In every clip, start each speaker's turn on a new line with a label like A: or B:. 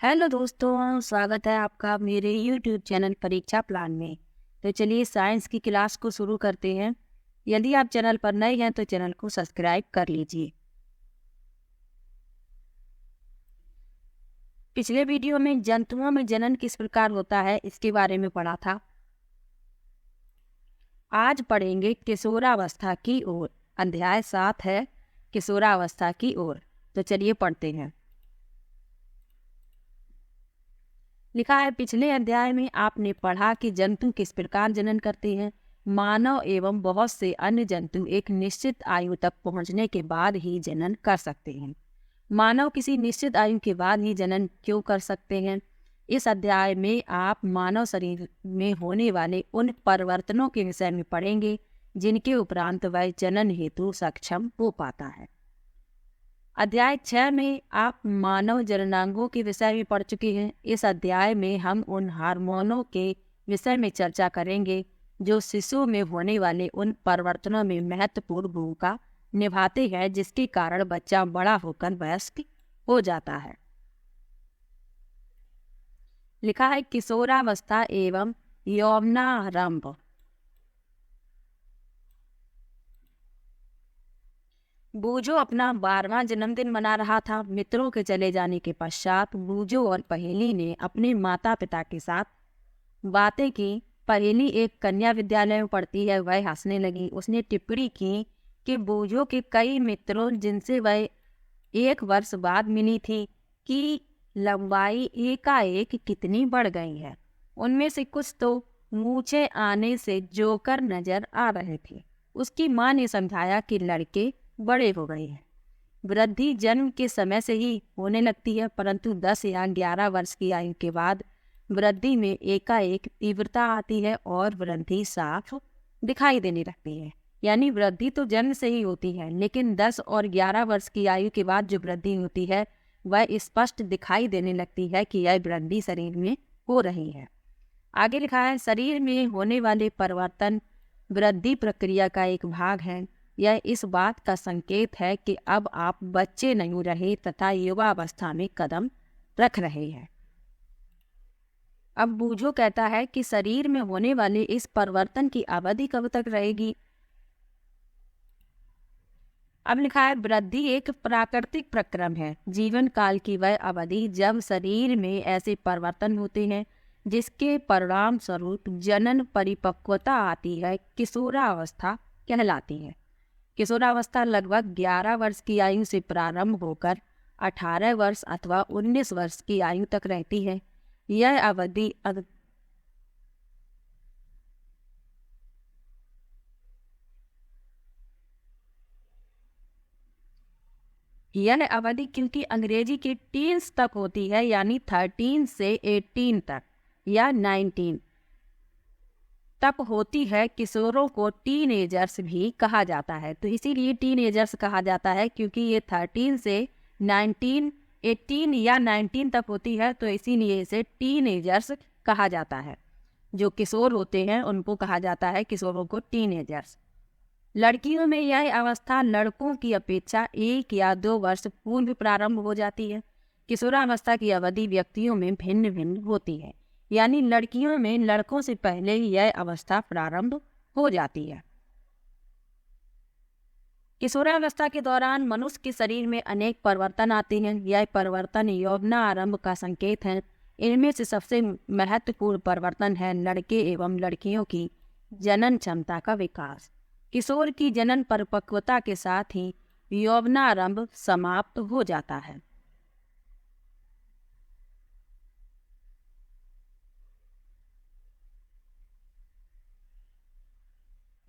A: Hello दोस्तों, स्वागत है आपका मेरे YouTube चैनल परीक्षा प्लान में। तो चलिए साइंस की क्लास को शुरू करते हैं। यदि आप चैनल पर नए हैं तो चैनल को सब्सक्राइब कर लीजिए। पिछले वीडियो में जंतुओं में जनन किस प्रकार होता है इसके बारे में पढ़ा था। आज पढ़ेंगे किशोरावस्था की ओर। अध्याय 7 है किशोरावस्था की ओर। तो चलिए पढ़ते हैं। लिखा है, पिछले अध्याय में आपने पढ़ा कि जंतु किस प्रकार जनन करते हैं। मानव एवं बहुत से अन्य जंतु एक निश्चित आयु तक पहुंचने के बाद ही जनन कर सकते हैं। मानव किसी निश्चित आयु के बाद ही जनन क्यों कर सकते हैं? इस अध्याय में आप मानव शरीर में होने वाले उन परिवर्तनों के विषय में पढ़ेंगे जिनके उपरांत वह जनन हेतु सक्षम हो पाता है। अध्याय 6 में आप मानव जननांगों के विषय में पढ़ चुके हैं। इस अध्याय में हम उन हार्मोनों के विषय में चर्चा करेंगे जो शिशु में होने वाले उन परिवर्तनों में महत्वपूर्ण भूमिका निभाते हैं जिसके कारण बच्चा बड़ा होकर वयस्क हो जाता है। लिखा है, किशोरावस्था एवं यौवनारंभ। बूझो अपना 12वां जन्मदिन मना रहा था। मित्रों के चले जाने के पश्चात बूझो और पहेली ने अपने माता पिता के साथ बातें की। पहेली एक कन्या विद्यालय में पढ़ती है। वह हंसने लगी। उसने टिप्पणी की कि बूझो के कई मित्रों जिनसे वह 1 वर्ष बाद मिली थी की लंबाई एकाएक कितनी बढ़ गई है। उनमें से कुछ तो मूछें आने से जोकर नजर आ रहे थे। उसकी माँ ने समझाया कि लड़के बड़े हो गए हैं। वृद्धि जन्म के समय से ही होने लगती है, परंतु 10 या 11 वर्ष की आयु के बाद वृद्धि में एकाएक तीव्रता आती है और वृद्धि साफ दिखाई देने लगती है। यानी वृद्धि तो जन्म से ही होती है, लेकिन 10 और 11 वर्ष की आयु के बाद जो वृद्धि होती है वह स्पष्ट दिखाई देने लगती है कि यह वृद्धि शरीर में हो रही है। आगे लिखा है, शरीर में होने वाले परिवर्तन वृद्धि प्रक्रिया का एक भाग है। यह इस बात का संकेत है कि अब आप बच्चे नहीं रहे तथा युवा अवस्था में कदम रख रहे हैं। अब बूझो कहता है कि शरीर में होने वाले इस परिवर्तन की अवधि कब तक रहेगी। अब लिखा है, वृद्धि एक प्राकृतिक प्रक्रम है। जीवन काल की वह अवधि जब शरीर में ऐसे परिवर्तन होते हैं जिसके परिणाम स्वरूप जनन परिपक्वता आती है, किशोरावस्था कहलाती है। किशोरावस्था लगभग 11 वर्ष की आयु से प्रारंभ होकर 18 वर्ष अथवा 19 वर्ष की आयु तक रहती है। यह अवधि क्योंकि अंग्रेजी की टीन्स तक होती है, यानी 13 से 18 तक या 19 तक होती है। किशोरों को टीनेजर्स भी कहा जाता है। तो इसीलिए टीनेजर्स कहा जाता है क्योंकि ये 13 से 19, 18 या 19 तक होती है, तो इसीलिए इसे टीनेजर्स कहा जाता है। जो किशोर होते हैं उनको कहा जाता है किशोरों को टीनेजर्स। लड़कियों में यह अवस्था लड़कों की अपेक्षा 1 या 2 वर्ष पूर्व प्रारंभ हो जाती है। किशोरावस्था की अवधि व्यक्तियों में भिन्न भिन्न होती है, यानी लड़कियों में लड़कों से पहले ही यह अवस्था प्रारंभ हो जाती है। किशोरावस्था के दौरान मनुष्य के शरीर में अनेक परिवर्तन आते हैं। यह परिवर्तन यौवनारंभ का संकेत है। इनमें से सबसे महत्वपूर्ण परिवर्तन है लड़के एवं लड़कियों की जनन क्षमता का विकास। किशोर की जनन परिपक्वता के साथ ही यौवनारंभ समाप्त हो जाता है।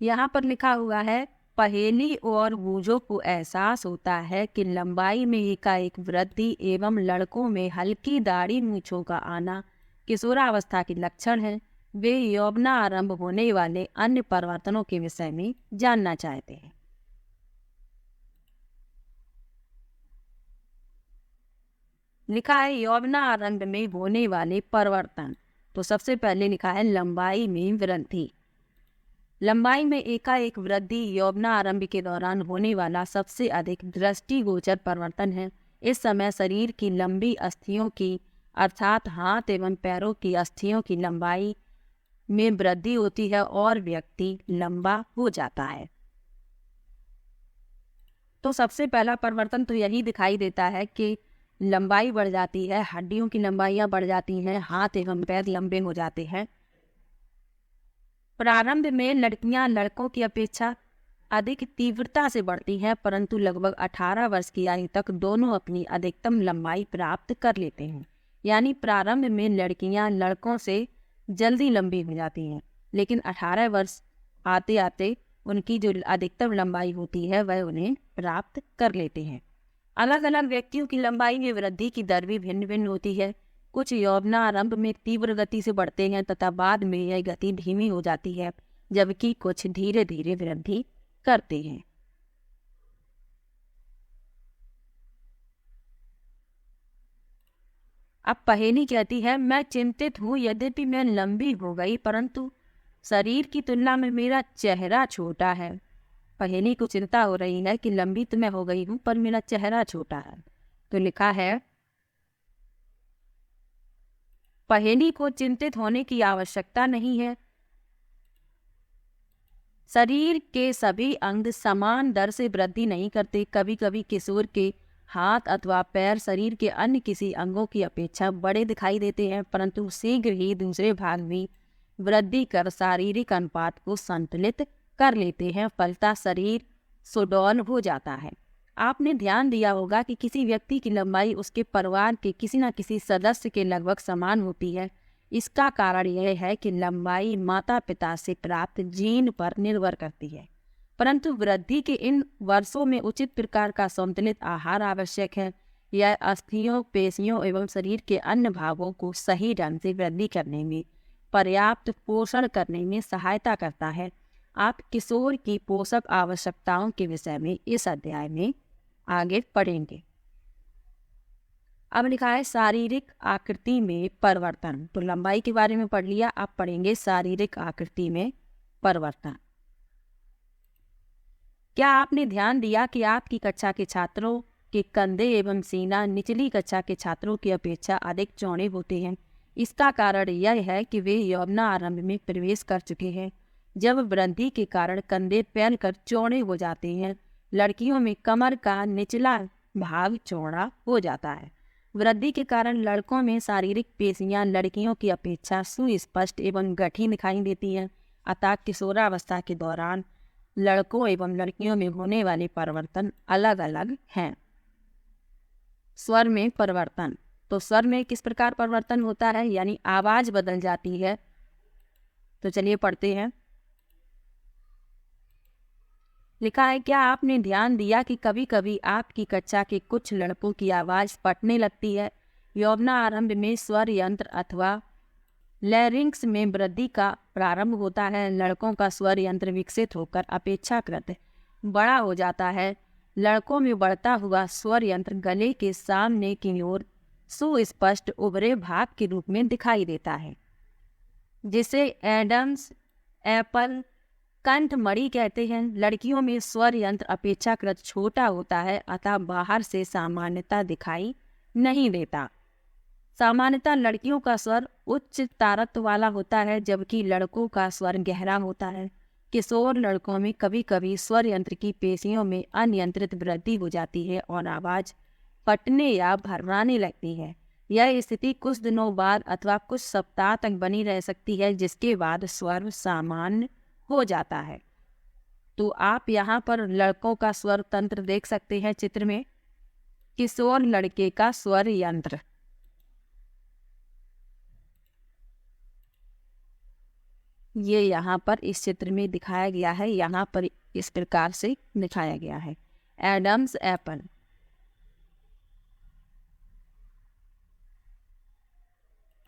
A: यहाँ पर लिखा हुआ है, पहेली और बूझो को एहसास होता है कि लंबाई में एकाएक वृद्धि एवं लड़कों में हल्की दाढ़ी मूंछों का आना किशोरावस्था के लक्षण है। वे यौवनारंभ होने वाले अन्य परिवर्तनों के विषय में जानना चाहते हैं। लिखा है, यौवनारंभ में होने वाले परिवर्तन। तो सबसे पहले लिखा है लंबाई में वृद्धि। लंबाई में एकाएक वृद्धि यौवनारंभ के दौरान होने वाला सबसे अधिक दृष्टिगोचर परिवर्तन है। इस समय शरीर की लंबी अस्थियों की अर्थात हाथ एवं पैरों की अस्थियों की लंबाई में वृद्धि होती है और व्यक्ति लंबा हो जाता है। तो सबसे पहला परिवर्तन तो यही दिखाई देता है कि लंबाई बढ़ जाती है, हड्डियों की लंबाइयां बढ़ जाती हैं, हाथ एवं पैर लंबे हो जाते हैं। प्रारंभ में लड़कियां लड़कों की अपेक्षा अधिक तीव्रता से बढ़ती हैं, परंतु लगभग 18 वर्ष की आयु तक दोनों अपनी अधिकतम लंबाई प्राप्त कर लेते हैं। यानी प्रारंभ में लड़कियां लड़कों से जल्दी लंबी हो जाती हैं, लेकिन 18 वर्ष आते आते उनकी जो अधिकतम लंबाई होती है वह उन्हें प्राप्त कर लेते हैं। अलग अलग व्यक्तियों की लंबाई में वृद्धि की दर भी भिन्न भिन्न होती है। कुछ यौवनारंभ में तीव्र गति से बढ़ते हैं तथा बाद में यह गति धीमी हो जाती है, जबकि कुछ धीरे धीरे वृद्धि करते हैं। अब पहेली कहती है, मैं चिंतित हूँ, यद्यपि मैं लंबी हो गई परंतु शरीर की तुलना में मेरा चेहरा छोटा है। पहेली को चिंता हो रही है कि लंबी तो मैं हो गई हूँ पर मेरा चेहरा छोटा है। तो लिखा है, पहेली को चिंतित होने की आवश्यकता नहीं है। शरीर के सभी अंग समान दर से वृद्धि नहीं करते। कभी कभी किशोर के हाथ अथवा पैर शरीर के अन्य किसी अंगों की अपेक्षा बड़े दिखाई देते हैं, परंतु शीघ्र ही दूसरे भाग में वृद्धि कर शारीरिक अनुपात को संतुलित कर लेते हैं। फलतः शरीर सुडौल हो जाता है। आपने ध्यान दिया होगा कि किसी व्यक्ति की लंबाई उसके परिवार के किसी न किसी सदस्य के लगभग समान होती है। इसका कारण यह है कि लंबाई माता पिता से प्राप्त जीन पर निर्भर करती है, परंतु वृद्धि के इन वर्षों में उचित प्रकार का संतुलित आहार आवश्यक है। यह अस्थियों, पेशियों एवं शरीर के अन्य भागों को सही ढंग से वृद्धि करने में, पर्याप्त पोषण करने में सहायता करता है। आप किशोर की पोषक आवश्यकताओं के विषय में इस अध्याय में आगे पढ़ेंगे। अब लिखा है शारीरिक आकृति में परिवर्तन। तो लंबाई के बारे में पढ़ लिया, अब पढ़ेंगे शारीरिक आकृति में परिवर्तन। क्या आपने ध्यान दिया कि आपकी कक्षा के छात्रों के कंधे एवं सीना निचली कक्षा के छात्रों की अपेक्षा अधिक चौड़े होते हैं? इसका कारण यह है कि वे यौवनारंभ में प्रवेश कर चुके हैं, जब वृद्धि के कारण कंधे फैलकर चौड़े हो जाते हैं। लड़कियों में कमर का निचला भाग चौड़ा हो जाता है। वृद्धि के कारण लड़कों में शारीरिक पेशियां लड़कियों की अपेक्षा सुस्पष्ट एवं गठी दिखाई देती हैं। अतः किशोरावस्था के दौरान लड़कों एवं लड़कियों में होने वाले परिवर्तन अलग अलग हैं। स्वर में परिवर्तन। तो स्वर में किस प्रकार परिवर्तन होता है, यानी आवाज बदल जाती है। तो चलिए पढ़ते हैं। लिखा है, क्या आपने ध्यान दिया कि कभी कभी आपकी कक्षा के कुछ लड़कों की आवाज फटने लगती है? यौवनारंभ में स्वर यंत्र अथवा लैरिंक्स में वृद्धि का प्रारंभ होता है। लड़कों का स्वर यंत्र विकसित होकर अपेक्षाकृत बड़ा हो जाता है। लड़कों में बढ़ता हुआ स्वर यंत्र गले के सामने की ओर सुस्पष्ट उभरे भाग के रूप में दिखाई देता है, जिसे एडम्स एप्पल कंठमणि कहते हैं। लड़कियों में स्वर यंत्र अपेक्षाकृत छोटा होता है, अतः बाहर से सामान्यता दिखाई नहीं देता। सामान्यतः लड़कियों का स्वर उच्च तारत्व वाला होता है, जबकि लड़कों का स्वर गहरा होता है। किशोर लड़कों में कभी कभी स्वर यंत्र की पेशियों में अनियंत्रित वृद्धि हो जाती है और आवाज फटने या भरमाने लगती है। यह स्थिति कुछ दिनों बाद अथवा कुछ सप्ताह तक बनी रह सकती है, जिसके बाद स्वर सामान्य हो जाता है। तो आप यहाँ पर लड़कों का स्वर तंत्र देख सकते हैं चित्र में। किशोर लड़के का स्वर यंत्र। ये यहाँ पर इस चित्र में दिखाया गया है। यहाँ पर इस प्रकार से दिखाया गया है, एडम्स एप्पल।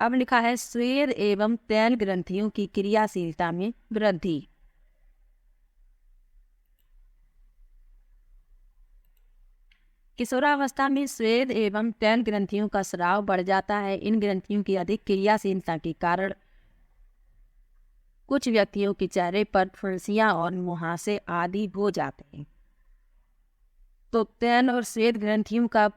A: अब लिखा है स्वेद एवं तैल ग्रंथियों की क्रियाशीलता में वृद्धि। किशोरावस्था में स्वेद एवं तैल ग्रंथियों का स्राव बढ़ जाता है। इन ग्रंथियों की अधिक क्रियाशीलता के कारण कुछ व्यक्तियों के चेहरे पर फुंसियां और मुहासे आदि हो जाते हैं। तो तैल और स्वेद ग्रंथियों का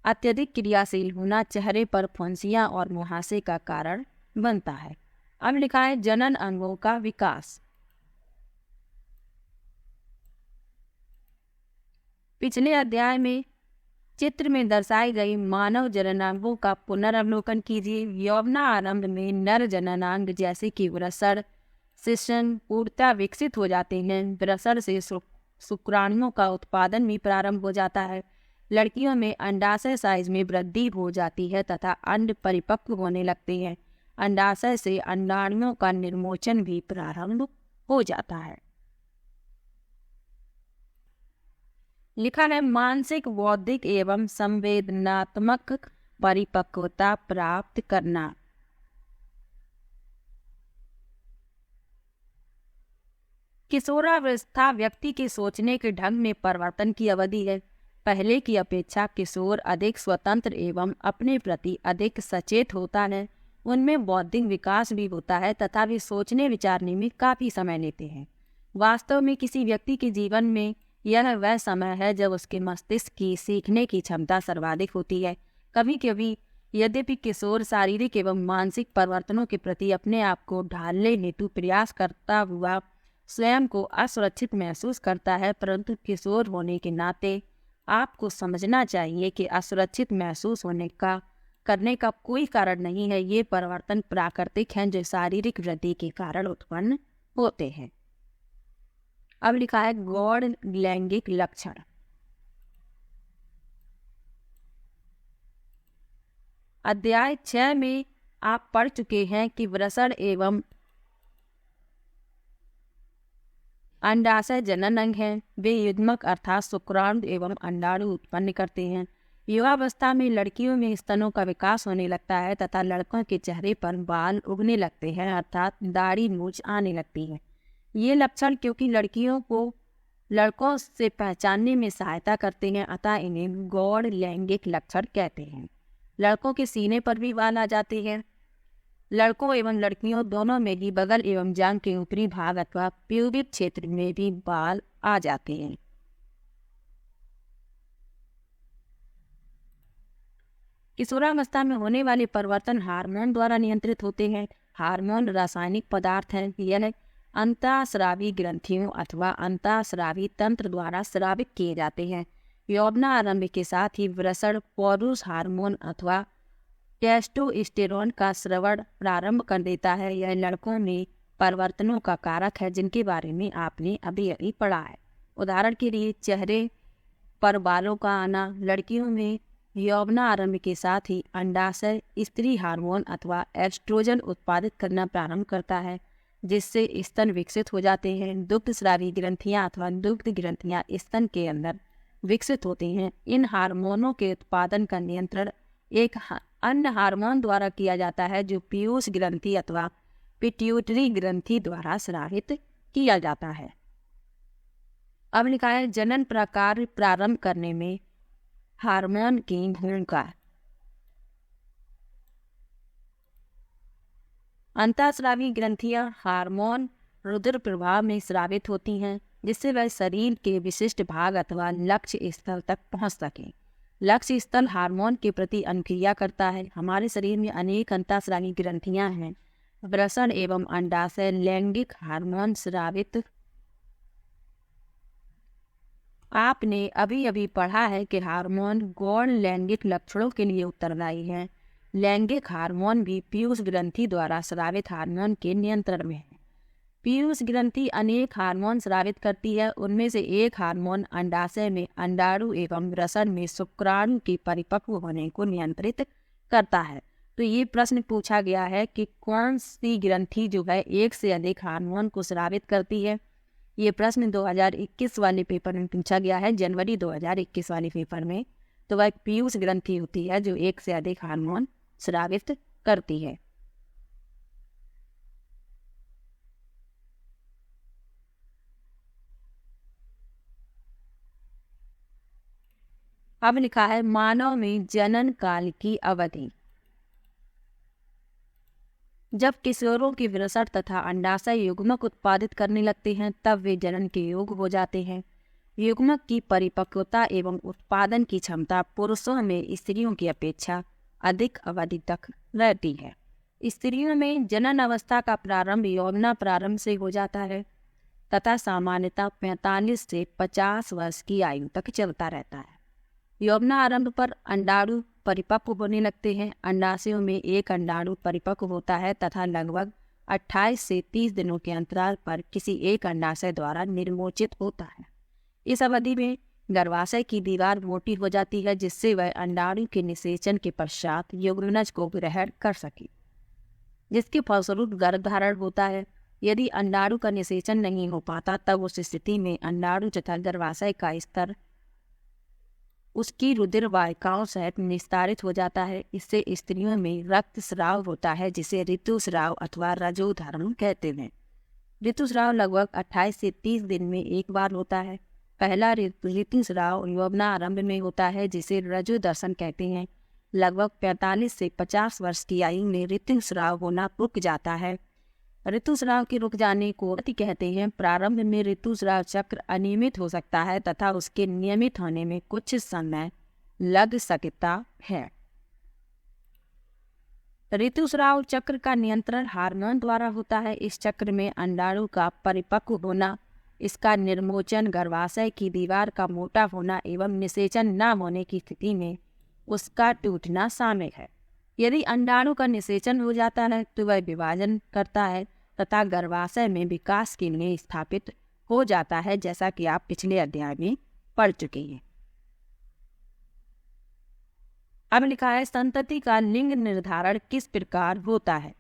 A: अत्यधिक क्रियाशील होना चेहरे पर फुंसियां और मुहासे का कारण बनता है। अब लिखा है जनन अंगों का विकास। पिछले अध्याय में चित्र में दर्शाई गई मानव जननांगों का पुनर्वलोकन कीजिए। यौवनारंभ में नर जननांग जैसे कि वृषण शिशन पूर्णतः विकसित हो जाते हैं। वृषण से शुक्राणुओं का उत्पादन भी प्रारंभ हो जाता है। लड़कियों में अंडाशय साइज में वृद्धि हो जाती है तथा अंड परिपक्व होने लगते हैं। अंडाशय से अंडाणुओं का निर्मोचन भी प्रारंभ हो जाता है। लिखा है मानसिक बौद्धिक एवं संवेदनात्मक परिपक्वता प्राप्त करना। किशोरावस्था व्यक्ति के सोचने के ढंग में परिवर्तन की अवधि है। पहले की अपेक्षा किशोर अधिक स्वतंत्र एवं अपने प्रति अधिक सचेत होता है। उनमें बौद्धिक विकास भी होता है तथा वे सोचने विचारने में काफी समय लेते हैं। वास्तव में किसी व्यक्ति के जीवन में यह वह समय है जब उसके मस्तिष्क की सीखने की क्षमता सर्वाधिक होती है। कभी कभी यद्यपि किशोर शारीरिक एवं मानसिक परिवर्तनों के प्रति अपने आप को ढालने हेतु प्रयास करता हुआ स्वयं को असुरक्षित महसूस करता है, परंतु किशोर होने के नाते आपको समझना चाहिए कि असुरक्षित महसूस करने का कोई कारण नहीं है। ये परिवर्तन प्राकृतिक हैं जो शारीरिक वृद्धि के कारण उत्पन्न होते हैं। अब लिखा है गौण लैंगिक लक्षण। अध्याय 6 में आप पढ़ चुके हैं कि वृषण एवं अंडाशय जनन अंग हैं। वे युग्मक अर्थात शुक्राणु एवं अंडाणु उत्पन्न करते हैं। युवावस्था में लड़कियों में स्तनों का विकास होने लगता है तथा लड़कों के चेहरे पर बाल उगने लगते हैं अर्थात दाढ़ी मूंछ आने लगती है। ये लक्षण क्योंकि लड़कियों को लड़कों से पहचानने में सहायता करते हैं, अतः इन्हें गौण लैंगिक लक्षण कहते हैं। लड़कों के सीने पर भी बाल आ जाते हैं। लड़कों एवं लड़कियों दोनों में ही बगल एवं जांघ के ऊपरी भाग अथवा प्यूबिक क्षेत्र में भी बाल आ जाते हैं। किशोरावस्था में होने वाले परिवर्तन हार्मोन द्वारा नियंत्रित होते हैं। हार्मोन रासायनिक पदार्थ हैं। यह अंतःस्रावी ग्रंथियों अथवा अंतःस्रावी तंत्र द्वारा स्रावित किए जाते हैं। यौवनारंभ के साथ ही वृषण पौरुष हार्मोन अथवा टेस्टोस्टेरोन का स्रवण प्रारंभ कर देता है। यह लड़कों में परिवर्तनों का कारक है जिनके बारे में आपने अभी अभी पढ़ा है। उदाहरण के लिए चेहरे पर बालों का आना। लड़कियों में यौवनारंभ के साथ ही अंडाशय स्त्री हार्मोन अथवा एस्ट्रोजन उत्पादित करना प्रारंभ करता है जिससे स्तन विकसित हो जाते हैं। दुग्धस्रावी ग्रंथियां अथवा दुग्ध ग्रंथियां स्तन के अंदर विकसित होती हैं। इन हार्मोनों के उत्पादन का नियंत्रण एक अन्य हार्मोन द्वारा किया जाता है जो पीयूष ग्रंथि अथवा पिट्यूटरी ग्रंथि द्वारा स्रावित किया जाता है। अब लिखा है जनन प्रकार प्रारंभ करने में हार्मोन की भूमिका। अंतःस्रावी ग्रंथियां हार्मोन रुधिर प्रवाह में स्रावित होती हैं जिससे वह शरीर के विशिष्ट भाग अथवा लक्ष्य स्थल तक पहुंच सके। लक्ष्य स्थल हार्मोन के प्रति अनुक्रिया करता है। हमारे शरीर में अनेक अंतःस्रावी ग्रंथियां हैं। वृषण एवं अंडाशय लैंगिक हार्मोन स्रावित। आपने अभी अभी पढ़ा है कि हार्मोन गौण लैंगिक लक्षणों के लिए उत्तरदायी हैं। लैंगिक हार्मोन भी पीयूष ग्रंथि द्वारा स्रावित हार्मोन के नियंत्रण में है। पीयूष ग्रंथि अनेक हार्मोन स्रावित करती है। उनमें से एक हार्मोन अंडाशय में अंडाणु एवं वृषण में शुक्राणु के परिपक्व होने को नियंत्रित करता है। तो ये प्रश्न पूछा गया है कि कौन सी ग्रंथि जो है एक से अधिक हार्मोन को स्रावित करती है। ये प्रश्न 2021 वाले पेपर में पूछा गया है, जनवरी 2021 वाले पेपर में। तो वह पीयूष ग्रंथि होती है जो एक से अधिक हार्मोन स्रावित करती है। अब लिखा है मानव में जनन काल की अवधि। जब किशोरों की वृषण तथा अंडाशय युग्मक उत्पादित करने लगते हैं तब वे जनन के योग्य हो जाते हैं। युग्मक की परिपक्वता एवं उत्पादन की क्षमता पुरुषों में स्त्रियों की अपेक्षा अधिक अवधि तक रहती है। स्त्रियों में जनन अवस्था का प्रारंभ यौवना प्रारंभ से हो जाता है तथा सामान्यतः 45 से 50 वर्ष की आयु तक चलता रहता है। यौवना आरंभ पर अंडाणु परिपक्व होने लगते हैं। अंडाशयों में एक अंडाणु परिपक्व होता है तथा लगभग 28 से 30 दिनों के अंतराल पर किसी एक अंडाशय द्वारा निर्मोचित होता है। इस अवधि में गर्भाशय की दीवार मोटी हो जाती है जिससे वह अंडाणु के निषेचन के पश्चात युग्मनज को ग्रहण कर सके, जिसके फलस्वरूप गर्भधारण होता है। यदि अंडाणु का निषेचन नहीं हो पाता तब उस स्थिति में अंडाणु तथा गर्भाशय का स्तर उसकी रुधिर वाहिकाओं सहित निस्तारित हो जाता है। इससे स्त्रियों में रक्तस्राव होता है जिसे ऋतुस्राव अथवा रजोधर्म कहते हैं। ऋतुस्राव लगभग 28 से 30 दिन में एक बार होता है। पहला ऋतुस्राव यौवना आरंभ में होता है जिसे रजोदर्शन कहते हैं। लगभग 45 से 50 वर्ष की आयु में ऋतुस्राव होना रुक जाता है। ऋतुस्राव के रुक जाने को अति कहते हैं। प्रारंभ में ऋतुस्राव चक्र अनियमित हो सकता है तथा उसके नियमित होने में कुछ समय लग सकता है। ऋतुस्राव चक्र का नियंत्रण हार्मोन द्वारा होता है। इस चक्र में अंडाणु का परिपक्व होना, इसका निर्मोचन, गर्भाशय की दीवार का मोटा होना एवं निषेचन न होने की स्थिति में उसका टूटना शामिल है। यदि अंडाणु का निषेचन हो जाता है तो वह विभाजन करता है तथा गर्भाशय में विकास के लिए स्थापित हो जाता है, जैसा कि आप पिछले अध्याय में पढ़ चुके हैं। अब लिखा है संतति का लिंग निर्धारण किस प्रकार होता है।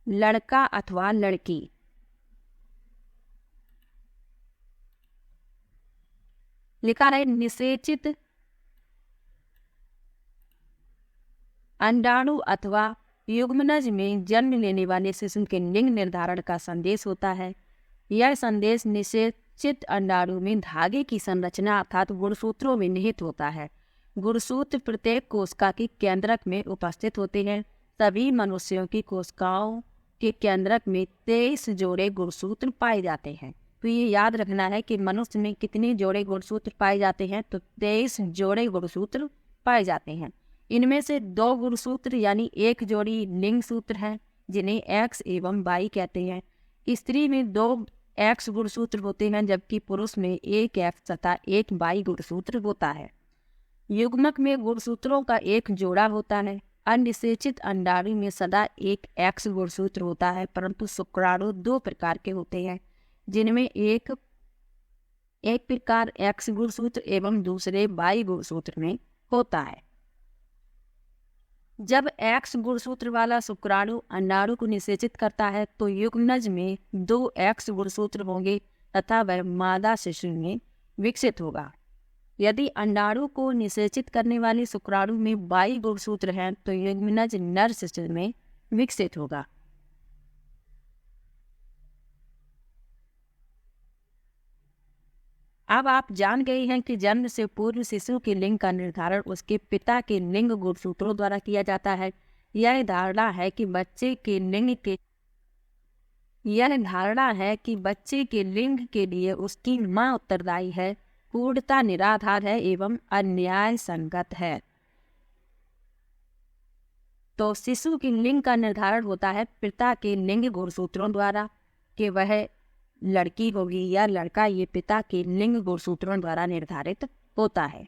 A: लड़का अथवा लड़की। लिखा है निषेचित अंडाणु अथवा युग्मनज में जन्म लेने वाले शिशु के लिंग निर्धारण का संदेश होता है। यह संदेश निषेचित अंडाणु में धागे की संरचना अर्थात गुणसूत्रों में निहित होता है। गुणसूत्र प्रत्येक कोशिका के केंद्रक में उपस्थित होते हैं। सभी मनुष्यों की कोशिकाओं के केंद्रक में 23 जोड़े गुणसूत्र पाए जाते हैं। तो ये याद रखना है कि मनुष्य में कितने जोड़े गुणसूत्र पाए जाते हैं, तो 23 जोड़े गुणसूत्र पाए जाते हैं। इनमें से 2 गुणसूत्र यानी एक जोड़ी लिंग सूत्र हैं जिन्हें एक्स एवं वाई कहते हैं। स्त्री में 2 एक्स गुणसूत्र होते हैं जबकि पुरुष में 1 एक्स तथा 1 वाई गुणसूत्र होता है। युग्मक में गुणसूत्रों का एक जोड़ा होता है। अनिषेचित अंडाणु में सदा 1 एक्स गुणसूत्र होता है, परंतु शुक्राणु 2 प्रकार के होते हैं जिनमें एक प्रकार एक्स गुणसूत्र एवं दूसरे वाई गुणसूत्र में होता है। जब एक्स गुणसूत्र वाला शुक्राणु अंडाणु को निषेचित करता है तो युग्मनज में 2 एक्स गुणसूत्र होंगे तथा वह मादा शिशु में विकसित होगा। यदि अंडाणु को निषेचित करने वाले शुक्राणु में वाई गुणसूत्र हैं तो युग्मनज नर शिशु में विकसित होगा। अब आप जान गए हैं कि जन्म से पूर्व शिशु के लिंग का निर्धारण उसके पिता के लिंग गुणसूत्रों द्वारा किया जाता है। यह धारणा है कि बच्चे के लिंग के लिए उसकी मां उत्तरदायी है, पूर्णता निराधार है एवं अन्याय संगत है। तो शिशु के लिंग का निर्धारण होता है पिता के लिंग गुणसूत्रों द्वारा कि वह लड़की होगी या लड़का, ये पिता के लिंग गुणसूत्रों द्वारा निर्धारित होता है।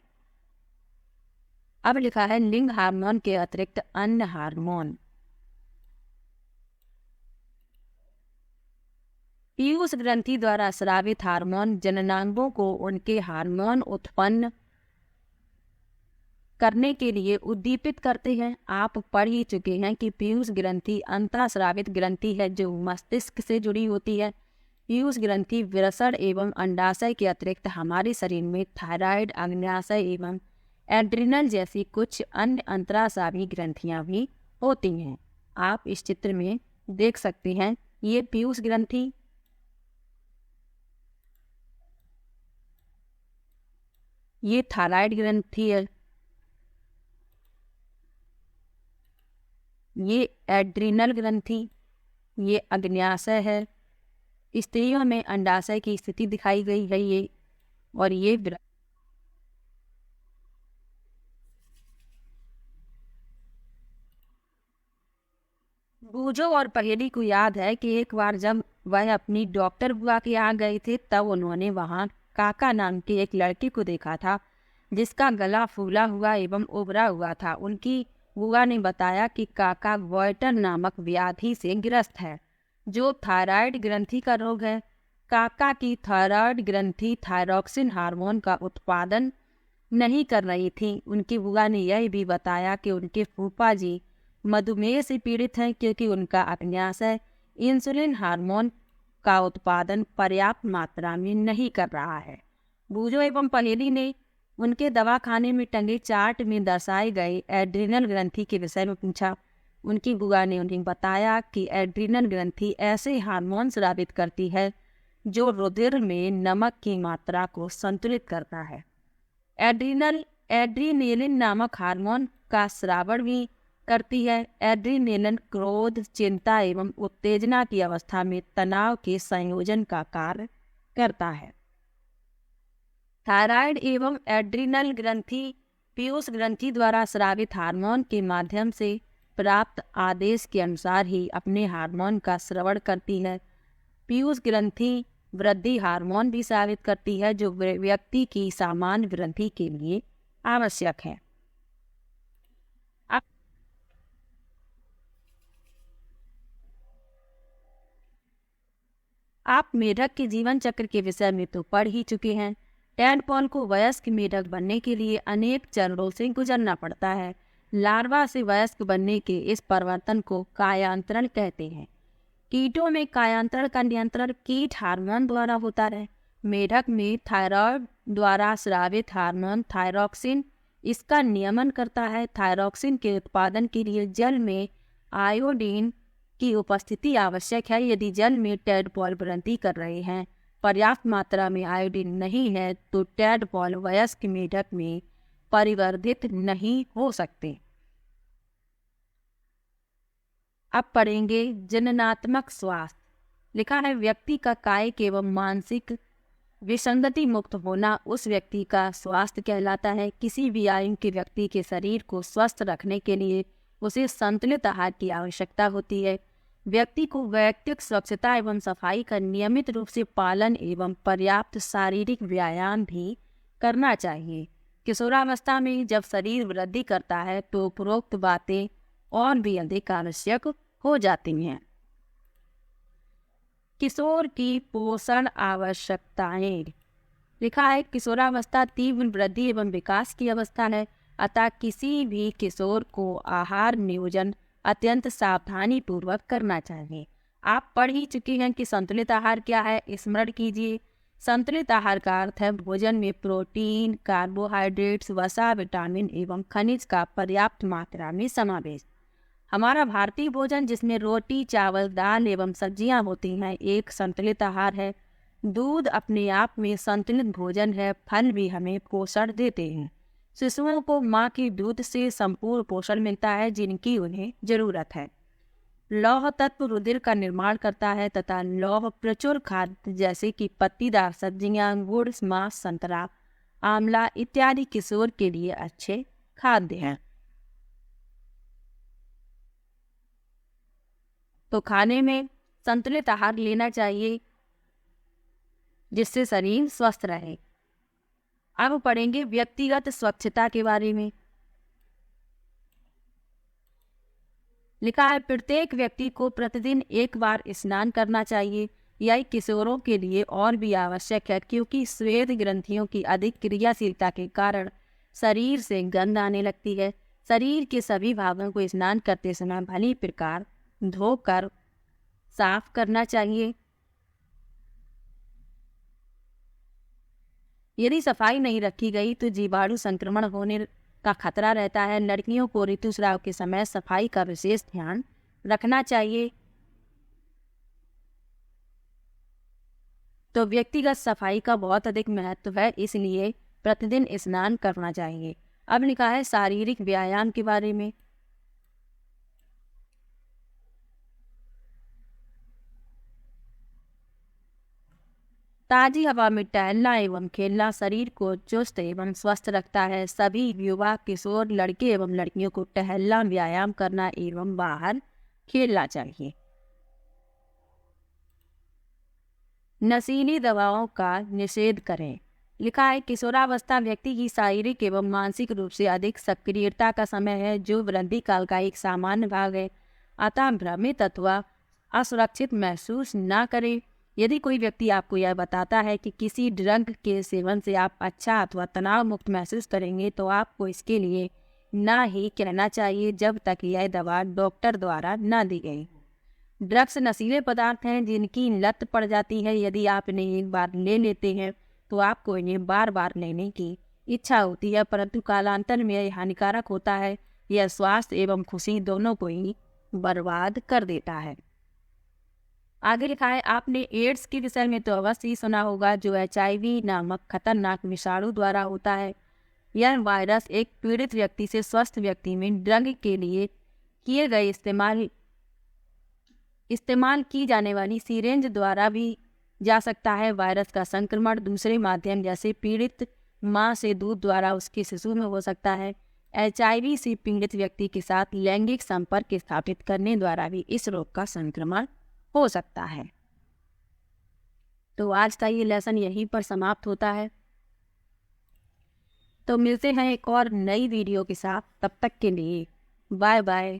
A: अब लिखा है लिंग हार्मोन के अतिरिक्त अन्य हार्मोन। पीयूष ग्रंथि द्वारा स्रावित हार्मोन जननांगों को उनके हार्मोन उत्पन्न करने के लिए उद्दीपित करते हैं। आप पढ़ ही चुके हैं कि पीयूष ग्रंथि अंतःस्रावित ग्रंथि है जो मस्तिष्क से जुड़ी होती है। पीयूष ग्रंथि वृषण एवं अंडाशय के अतिरिक्त हमारे शरीर में थायराइड, अग्न्याशय एवं एड्रिनल जैसी कुछ अन्य अंतरास्रावी ग्रंथियां भी होती हैं। आप इस चित्र में देख सकते हैं, ये पीयूष ग्रंथि, ये थायराइड ग्रंथि है, ये एड्रिनल ग्रंथि, ये अग्न्याशय है। स्त्रियों में अंडाशय की स्थिति दिखाई गई है ये, और ये बूझो और पहेली को याद है कि एक बार जब वह अपनी डॉक्टर बुआ के यहाँ गए थे, तब उन्होंने वहाँ काका नाम के एक लड़के को देखा था जिसका गला फूला हुआ एवं उभरा हुआ था। उनकी बुआ ने बताया कि काका गॉइटर नामक व्याधि से ग्रस्त है, जो थायराइड ग्रंथि का रोग है। काका की थायराइड ग्रंथि थायरॉक्सिन हार्मोन का उत्पादन नहीं कर रही थी। उनकी बुआ ने यह भी बताया कि उनके फूफा जी मधुमेह से पीड़ित हैं, क्योंकि उनका अग्न्याशय इंसुलिन हार्मोन का उत्पादन पर्याप्त मात्रा में नहीं कर रहा है। बूझो एवं पहेली ने उनके दवाखाने में टंगे चार्ट में दर्शाए गए एड्रिनल ग्रंथि के विषय में पूछा। उनकी बुआ ने उन्हें बताया कि एड्रिनल ग्रंथि ऐसे हार्मोन स्रावित करती है जो रुधिर में नमक की मात्रा को संतुलित करता है। एड्रीनेलिन नामक हार्मोन का स्रावण भी करती है। एड्रीनेलिन क्रोध, चिंता एवं उत्तेजना की अवस्था में तनाव के संयोजन का कार्य करता है। थायराइड एवं एड्रिनल ग्रंथि पीयूष ग्रंथि द्वारा स्रावित हार्मोन के माध्यम से प्राप्त आदेश के अनुसार ही अपने हार्मोन का स्रवण करती है। पीयूष ग्रंथि वृद्धि हार्मोन भी स्रावित करती है, जो व्यक्ति की सामान्य वृद्धि के लिए आवश्यक है। आप मेढक के जीवन चक्र के विषय में तो पढ़ ही चुके हैं। टैडपॉल को वयस्क मेढक बनने के लिए अनेक चरणों से गुजरना पड़ता है। लार्वा से वयस्क बनने के इस परिवर्तन को कायांतरण कहते हैं। कीटों में कायांतरण का नियंत्रण कीट हार्मोन द्वारा होता है। मेढक में थायराइड द्वारा स्रावित हार्मोन थायरॉक्सिन इसका नियमन करता है। थायरॉक्सिन के उत्पादन के लिए जल में आयोडीन की उपस्थिति आवश्यक है। यदि जल में टैडपॉल वृद्धि कर रहे हैं, पर्याप्त मात्रा में आयोडीन नहीं है, तो टैडपॉल वयस्क मेढक में परिवर्धित नहीं हो सकते। अब पढ़ेंगे जननात्मक स्वास्थ्य। लिखा है, व्यक्ति का कायिक एवं मानसिक विसंगति मुक्त होना उस व्यक्ति का स्वास्थ्य कहलाता है। किसी भी आयु के व्यक्ति के शरीर को स्वस्थ रखने के लिए उसे संतुलित आहार की आवश्यकता होती है। व्यक्ति को वैयक्तिक स्वच्छता एवं सफाई का नियमित रूप से पालन एवं पर्याप्त शारीरिक व्यायाम भी करना चाहिए। किशोरावस्था में जब शरीर वृद्धि करता है तो उपरोक्त बातें और भी अधिक आवश्यक हो जाती हैं। किशोर की पोषण आवश्यकताएं। लिखा है, किशोरावस्था तीव्र वृद्धि एवं विकास की अवस्था है, अतः किसी भी किशोर को आहार नियोजन अत्यंत सावधानी पूर्वक करना चाहिए। आप पढ़ ही चुके हैं कि संतुलित आहार क्या है, स्मरण कीजिए। संतुलित आहार का अर्थ है भोजन में प्रोटीन, कार्बोहाइड्रेट्स, वसा, विटामिन एवं खनिज का पर्याप्त मात्रा में समावेश। हमारा भारतीय भोजन, जिसमें रोटी, चावल, दाल एवं सब्जियां होती हैं, एक संतुलित आहार है। दूध अपने आप में संतुलित भोजन है। फल भी हमें पोषण देते हैं। शिशुओं को माँ के दूध से संपूर्ण पोषण मिलता है, जिनकी उन्हें जरूरत है। लौह तत्व रुधिर का निर्माण करता है तथा लौह प्रचुर खाद्य जैसे कि पत्तीदार सब्जियां, गुड़, मांस, संतरा, आंवला इत्यादि किशोर के लिए अच्छे खाद्य हैं। तो खाने में संतुलित आहार लेना चाहिए जिससे शरीर स्वस्थ रहे। अब पढ़ेंगे व्यक्तिगत स्वच्छता के बारे में। लिखा है, प्रत्येक व्यक्ति को प्रतिदिन एक बार स्नान करना चाहिए। यह किशोरों के लिए और भी आवश्यक है, क्योंकि श्वेत ग्रंथियों की अधिक क्रियाशीलता के कारण शरीर से गंध आने लगती है। शरीर के सभी भागों को स्नान करते समय भली प्रकार धोकर साफ करना चाहिए। यदि सफाई नहीं रखी गई तो जीवाणु संक्रमण होने का खतरा रहता है। लड़कियों को ऋतुस्राव के समय सफाई का विशेष ध्यान रखना चाहिए। तो व्यक्तिगत सफाई का बहुत अधिक महत्व है, इसलिए प्रतिदिन स्नान करना चाहिए। अब लिखा है शारीरिक व्यायाम के बारे में। ताजी हवा में टहलना एवं खेलना शरीर को चुस्त एवं स्वस्थ रखता है। सभी युवा, किशोर, लड़के एवं लड़कियों को टहलना, व्यायाम करना एवं बाहर खेलना चाहिए। नशीली दवाओं का निषेध करें। लिखा है, किशोरावस्था व्यक्ति की शारीरिक एवं मानसिक रूप से अधिक सक्रियता का समय है, जो वृद्धि काल का एक सामान्य भाग है। अतः भ्रमित अथवा असुरक्षित महसूस न करें। यदि कोई व्यक्ति आपको यह बताता है कि किसी ड्रग के सेवन से आप अच्छा अथवा तनाव मुक्त महसूस करेंगे, तो आपको इसके लिए ना ही कहना चाहिए जब तक यह दवा डॉक्टर द्वारा न दी गई। ड्रग्स नशीले पदार्थ हैं जिनकी लत पड़ जाती है। यदि आप इन्हें एक बार ले लेते हैं तो आपको इन्हें बार बार लेने की इच्छा होती है, परंतु कालांतर में यह हानिकारक होता है। यह स्वास्थ्य एवं खुशी दोनों को ही बर्बाद कर देता है। आगे लिखा है, आपने एड्स के विषय में तो अवश्य ही सुना होगा, जो HIV नामक खतरनाक विषाणु द्वारा होता है। यह वायरस एक पीड़ित व्यक्ति से स्वस्थ व्यक्ति में ड्रग के लिए किए गए इस्तेमाल की जाने वाली सिरिंज द्वारा भी जा सकता है। वायरस का संक्रमण दूसरे माध्यम जैसे पीड़ित मां से दूध द्वारा उसके शिशु में हो सकता है। HIV से पीड़ित व्यक्ति के साथ लैंगिक संपर्क स्थापित करने द्वारा भी इस रोग का संक्रमण हो सकता है। तो आज का ये लेसन यहीं पर समाप्त होता है। तो मिलते हैं एक और नई वीडियो के साथ। तब तक के लिए बाय बाय।